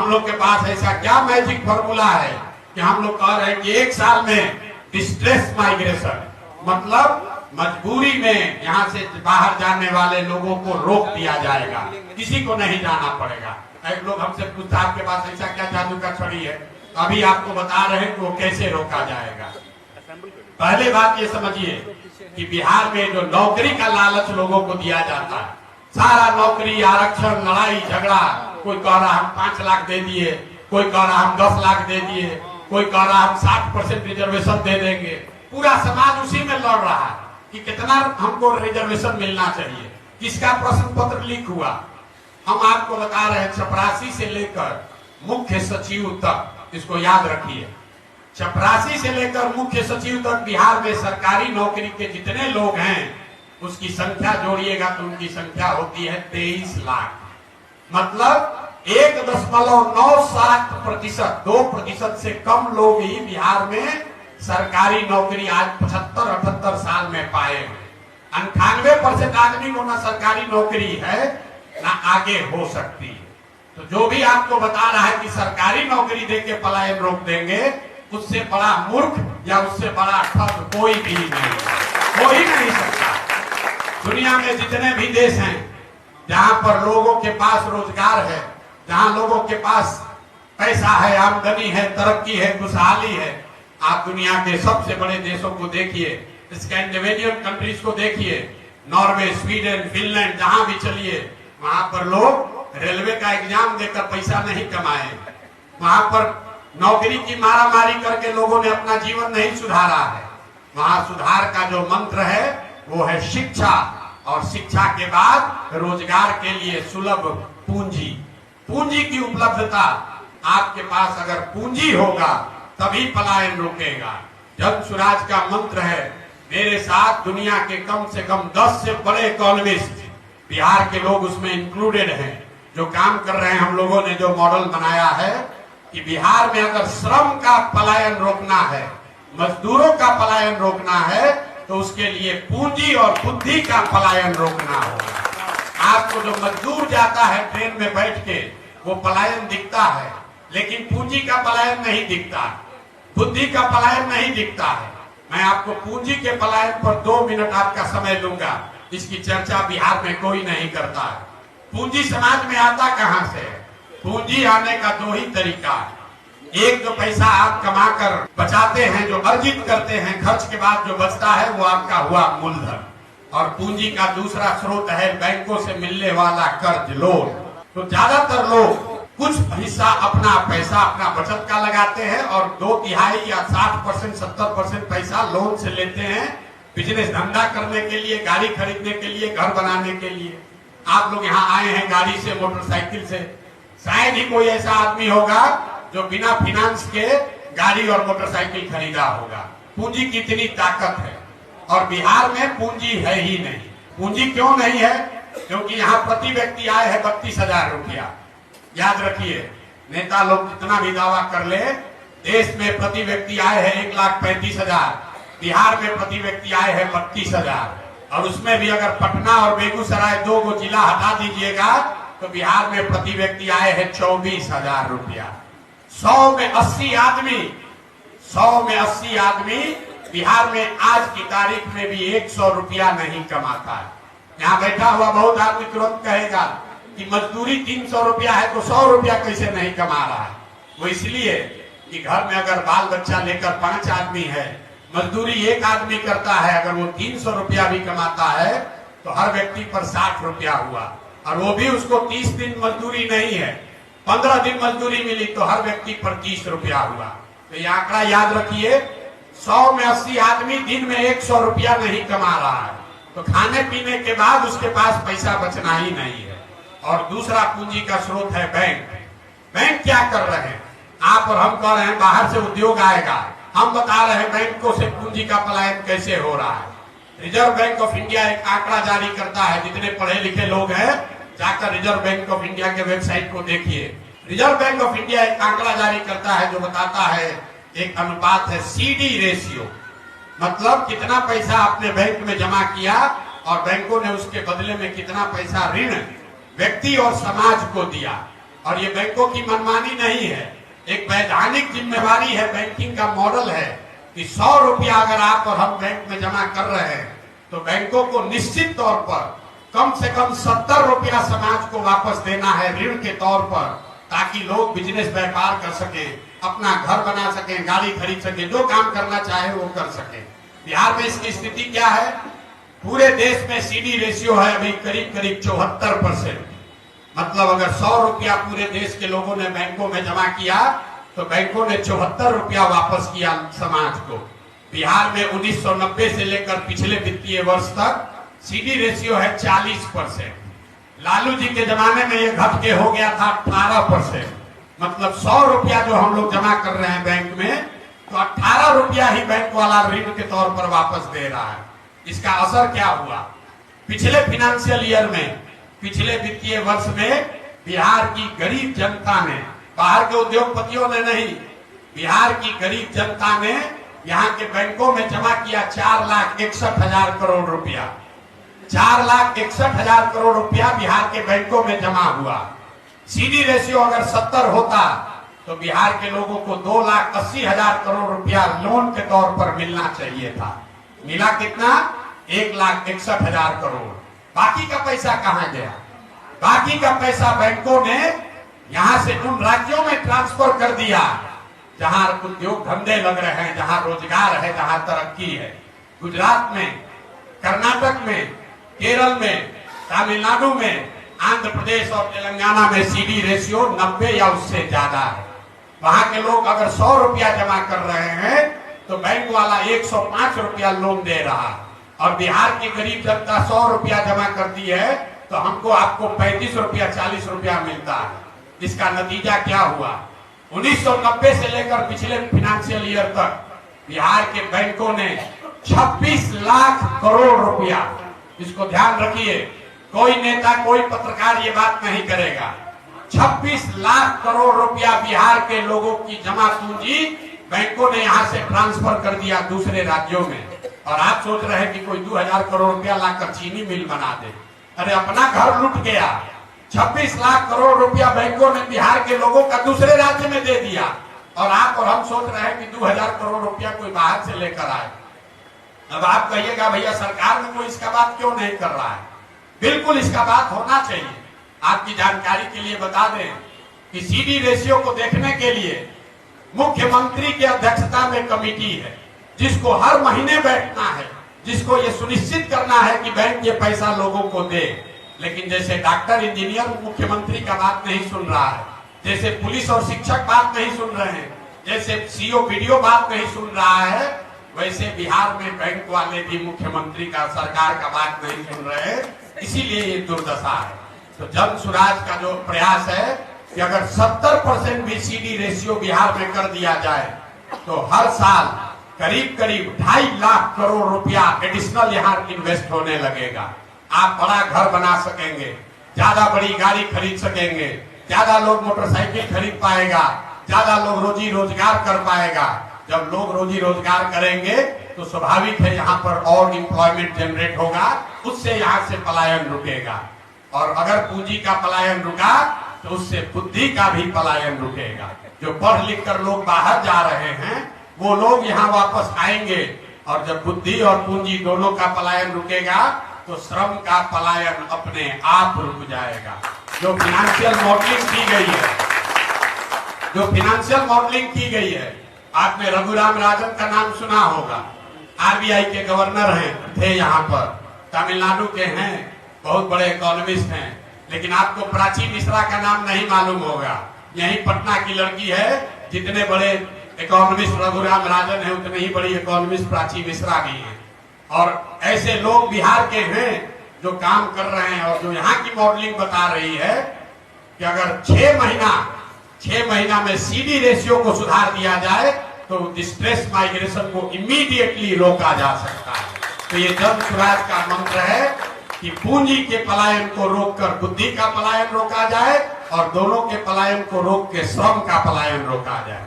हम लोग के पास ऐसा क्या मैजिक फॉर्मूला है कि हम लोग कह रहे हैं कि 1 साल में डिस्ट्रेस माइग्रेशन, मतलब मजबूरी में यहाँ से बाहर जाने वाले लोगों को रोक दिया जाएगा, किसी को नहीं जाना पड़ेगा। एक लोग हमसे पूछता आपके पास ऐसा क्या जादू का छड़ी है, अभी आपको बता रहे हैं कि वो कैसे रोका जाएगा। पहले बात ये समझिए कि बिहार में जो नौकरी का लालच लोगों को दिया जाता है, सारा नौकरी, आरक्षण, लड़ाई झगड़ा, कोई कह रहा हम 5 लाख दे दिए, कोई कह रहा हम 10 लाख दे दिए, कोई कह रहा हम 60% रिजर्वेशन दे देंगे। पूरा समाज उसी में लड़ रहा है कि कितना हमको रिजर्वेशन मिलना चाहिए, किसका प्रश्न पत्र लीक हुआ। हम आपको बता रहे हैं चपरासी से लेकर मुख्य सचिव तक, इसको याद रखिए, चपरासी से लेकर मुख्य सचिव तक बिहार में सरकारी नौकरी के जितने लोग हैं उसकी संख्या जोड़िएगा तो उनकी संख्या होती है 23 लाख। मतलब 1.97% 2% से कम लोग ही बिहार में सरकारी नौकरी आज 75-78 साल में पाए हैं। 98% आदमी को ना सरकारी नौकरी है ना आगे हो सकती है। तो जो भी आपको बता रहा है कि सरकारी नौकरी देके पलायन रोक देंगे, उससे बड़ा मूर्ख या उससे बड़ा ठग कोई भी नहीं, कोई नहीं सकता। दुनिया में जितने भी देश हैं जहां पर लोगों के पास रोजगार है, जहां लोगों के पास पैसा है, आमदनी है, तरक्की है, खुशहाली है, आप दुनिया के सबसे बड़े देशों को देखिए, स्कैंडिनेवियन कंट्रीज को देखिए, नॉर्वे, स्वीडन, फिनलैंड, जहां भी चलिए वहां पर लोग रेलवे का एग्जाम देकर पैसा नहीं कमाए, वहां पर नौकरी की मारामारी करके लोगों ने अपना जीवन नहीं सुधारा है। वहां सुधार का जो मंत्र है वो है शिक्षा, और शिक्षा के बाद रोजगार के लिए सुलभ पूंजी। पूंजी की उपलब्धता, आपके पास अगर पूंजी होगा तभी पलायन रुकेगा। जन स्वराज का मंत्र है, मेरे साथ दुनिया के कम से कम 10 से बड़े इकोनॉमिस्ट, बिहार के लोग उसमें इंक्लूडेड हैं, जो काम कर रहे हैं। हम लोगों ने जो मॉडल बनाया है कि बिहार में अगर श्रम का पलायन रोकना है, मजदूरों का पलायन रोकना है, तो उसके लिए पूंजी और बुद्धि का पलायन रोकना होगा। आपको जो मजदूर जाता है ट्रेन में बैठ के, वो पलायन दिखता है, लेकिन पूंजी का पलायन नहीं दिखता, बुद्धि का पलायन नहीं दिखता है। मैं आपको पूंजी के पलायन पर 2 मिनट आपका समय दूंगा, इसकी चर्चा बिहार में कोई नहीं करता है। पूंजी समाज में आता कहां से? पूंजी आने का 2 ही तरीका है। एक, जो पैसा आप कमाकर बचाते हैं, जो अर्जित करते हैं, खर्च के बाद जो बचता है वो आपका हुआ मूलधन। और पूंजी का दूसरा स्रोत है बैंकों से मिलने वाला कर्ज, लोन। तो ज्यादातर लोग कुछ हिस्सा अपना पैसा, अपना बचत का लगाते हैं और 2/3 या 60%, 70% पैसा लोन से लेते हैं, बिजनेस धंधा करने के लिए, गाड़ी खरीदने के लिए, घर बनाने के लिए। आप लोग यहाँ आए हैं गाड़ी से, मोटरसाइकिल से, शायद ही कोई ऐसा आदमी होगा जो बिना फाइनेंस के गाड़ी और मोटरसाइकिल खरीदा होगा। पूंजी की इतनी ताकत है, और बिहार में पूंजी है ही नहीं। पूंजी क्यों नहीं है? क्योंकि यहाँ प्रति व्यक्ति आय है 32,000 रुपया। याद रखिए, नेता लोग जितना भी दावा कर ले, देश में प्रति व्यक्ति आय है 1,35,000, बिहार में प्रति व्यक्ति आय है 32,000। और उसमें भी अगर पटना और बेगूसराय 2 जिला हटा दीजिएगा तो बिहार में प्रति व्यक्ति आय है 24,000 रुपया। 100 में 80 आदमी बिहार में आज की तारीख में भी 100 रुपया नहीं कमाता है। यहाँ बैठा हुआ बहुत आदमी तुरंत कहेगा कि मजदूरी 300 रुपया है तो 100 रुपया कैसे नहीं कमा रहा है। वो इसलिए कि घर में अगर बाल बच्चा लेकर 5 आदमी है, मजदूरी 1 आदमी करता है, अगर वो 300 रुपया भी कमाता है तो हर व्यक्ति पर 60 रुपया हुआ, और वो भी उसको 30 दिन मजदूरी नहीं है, 15 दिन मजदूरी मिली तो हर व्यक्ति पर 30 रुपया हुआ। तो ये आंकड़ा याद रखिए, 100 में 80 आदमी दिन में 100 रुपया नहीं कमा रहा है, तो खाने पीने के बाद उसके पास पैसा बचना ही नहीं है। और दूसरा पूंजी का स्रोत है बैंक। बैंक क्या कर रहे हैं? आप और हम कह रहे हैं बाहर से उद्योग आएगा, हम बता रहे हैं बैंकों से पूंजी का पलायन कैसे हो रहा है। रिजर्व बैंक ऑफ इंडिया एक आंकड़ा जारी करता है, जितने पढ़े लिखे लोग हैं जाकर रिजर्व बैंक ऑफ इंडिया के वेबसाइट को देखिए। रिजर्व बैंक ऑफ इंडिया एक आंकड़ा जारी करता है जो बताता है, एक अनुपात है CD रेशियो, मतलब कितना पैसा आपने बैंक में जमा किया और बैंकों ने उसके बदले में कितना पैसा ऋण व्यक्ति और समाज को दिया। और ये बैंकों की मनमानी नहीं है, एक वैधानिक जिम्मेवारी है, बैंकिंग का मॉडल है कि 100 रुपया अगर आप और हम बैंक में जमा कर रहे हैं तो बैंकों को निश्चित तौर पर कम से कम 70 रुपया समाज को वापस देना है ऋण के तौर पर, ताकि लोग बिजनेस व्यापार कर सकें, अपना घर बना सकें, गाड़ी खरीद सकें, जो काम करना चाहे वो कर सकें। बिहार में इसकी स्थिति क्या है? पूरे देश में सीडी रेशियो है अभी करीब करीब 74%। मतलब अगर 100 रुपया पूरे देश के लोगों ने बैंकों में जमा किया तो बैंकों ने 74 रुपया वापस किया समाज को। बिहार में 1990 से लेकर पिछले वित्तीय वर्ष तक सीडी रेशियो है 40%। लालू जी के जमाने में ये घट के हो गया था 18%। मतलब 100 रुपया जो हम लोग जमा कर रहे हैं बैंक में, तो 18 रुपया ही बैंक वाला ऋण के तौर पर वापस दे रहा है। इसका असर क्या हुआ? पिछले फाइनेंशियल ईयर में, पिछले वित्तीय वर्ष में बिहार की गरीब जनता ने, बाहर के उद्योगपतियों ने नहीं, बिहार की गरीब जनता ने यहाँ के बैंकों में जमा किया 4,61,000 करोड़ रुपया। 4,61,000 करोड़ रुपया बिहार के बैंकों में जमा हुआ। सीडी रेशियो अगर 70 होता तो बिहार के लोगों को 2,80,000 करोड़ रुपया लोन के तौर पर मिलना चाहिए था। मिला कितना? 1,61,000 करोड़। बाकी का पैसा कहां गया? बाकी का पैसा बैंकों ने यहां से उन राज्यों में ट्रांसफर कर दिया जहां उद्योग धंधे लग रहे हैं, जहां रोजगार है, जहां तरक्की है। गुजरात में, कर्नाटक में, केरल में, तमिलनाडु में, आंध्र प्रदेश और तेलंगाना में सीडी रेशियो 90 या उससे ज्यादा है। वहां के लोग अगर 100 रुपया जमा कर रहे हैं तो बैंक वाला 105 रुपया लोन दे रहा है, और बिहार की गरीब जनता 100 रुपया जमा करती है तो हमको आपको 35 रुपया 40 रुपया मिलता है। इसका नतीजा क्या हुआ? 1990 से लेकर पिछले फाइनेंशियल ईयर तक बिहार के बैंकों ने 26 लाख करोड़ रुपया, इसको ध्यान रखिए, कोई नेता, कोई पत्रकार ये बात नहीं करेगा, 26 लाख करोड़ रुपया बिहार के लोगों की जमा पूंजी बैंकों ने यहां से ट्रांसफर कर दिया दूसरे राज्यों में। और आप सोच रहे हैं कि कोई 2,000 करोड़ रुपया लाकर चीनी मिल बना दे। अरे अपना घर लूट गया। 26 लाख करोड़ रुपया बैंकों ने बिहार के लोगों का दूसरे राज्य में दे दिया, और आप और हम सोच रहे हैं कि 2,000 करोड़ रुपया कोई बाहर से लेकर आए। अब आप कहिएगा भैया सरकार में कोई इसका बात क्यों नहीं कर रहा है? बिल्कुल इसका बात होना चाहिए। आपकी जानकारी के लिए बता दें कि सीडी रेशियो को देखने के लिए मुख्यमंत्री की अध्यक्षता में कमेटी है, जिसको हर महीने बैठना है, जिसको ये सुनिश्चित करना है कि बैंक ये पैसा लोगों को दे। लेकिन जैसे डॉक्टर, इंजीनियर मुख्यमंत्री का बात नहीं सुन रहा है, जैसे पुलिस और शिक्षक बात नहीं सुन रहे हैं, जैसे सीओ वीडियो बात नहीं सुन रहा है, वैसे बिहार में बैंक वाले भी मुख्यमंत्री का, सरकार का बात नहीं सुन रहे हैं। इसीलिए ये दुर्दशा है। तो जन सुराज का जो प्रयास है कि अगर 70% भी सीडी रेशियो बिहार में कर दिया जाए तो हर साल करीब करीब 2.5 लाख करोड़ रुपया एडिशनल यहाँ इन्वेस्ट होने लगेगा। आप बड़ा घर बना सकेंगे, ज्यादा बड़ी गाड़ी खरीद सकेंगे, ज्यादा लोग मोटरसाइकिल खरीद पाएगा, ज्यादा लोग रोजी रोजगार कर पाएगा। जब लोग रोजी रोजगार करेंगे तो स्वाभाविक है यहाँ पर और एम्प्लॉयमेंट जनरेट होगा, उससे यहाँ से पलायन रुकेगा। और अगर पूंजी का पलायन रुका तो उससे बुद्धि का भी पलायन रुकेगा। जो पढ़ लिख कर लोग बाहर जा रहे हैं वो लोग यहाँ वापस आएंगे, और जब बुद्धि और पूंजी दोनों का पलायन रुकेगा तो श्रम का पलायन अपने आप रुक जाएगा। जो फाइनेंशियल मॉडलिंग की गई है, जो फाइनेंशियल मॉडलिंग की गई है, आपने रघुराम राजन का नाम सुना होगा, आरबीआई के गवर्नर हैं, थे यहाँ पर, तमिलनाडु के हैं, बहुत बड़े इकोनॉमिस्ट हैं। लेकिन आपको प्राची मिश्रा का नाम नहीं मालूम होगा। यही पटना की लड़की है। जितने बड़े इकोनॉमिस्ट रघुराम राजन है, उतने ही बड़ी इकोनॉमिस्ट प्राची मिश्रा भी हैं। और ऐसे लोग बिहार के हैं जो काम कर रहे हैं, और जो यहाँ की मॉडलिंग बता रही है कि अगर 6 महीना में सीडी रेशियो को सुधार दिया जाए तो डिस्ट्रेस माइग्रेशन को इमीडिएटली रोका जा सकता है। तो ये जन स्वराज का मंत्र है कि पूंजी के पलायन को रोककर बुद्धि का पलायन रोका जाए, और दोनों के पलायन को रोक के श्रम का पलायन रोका जाए।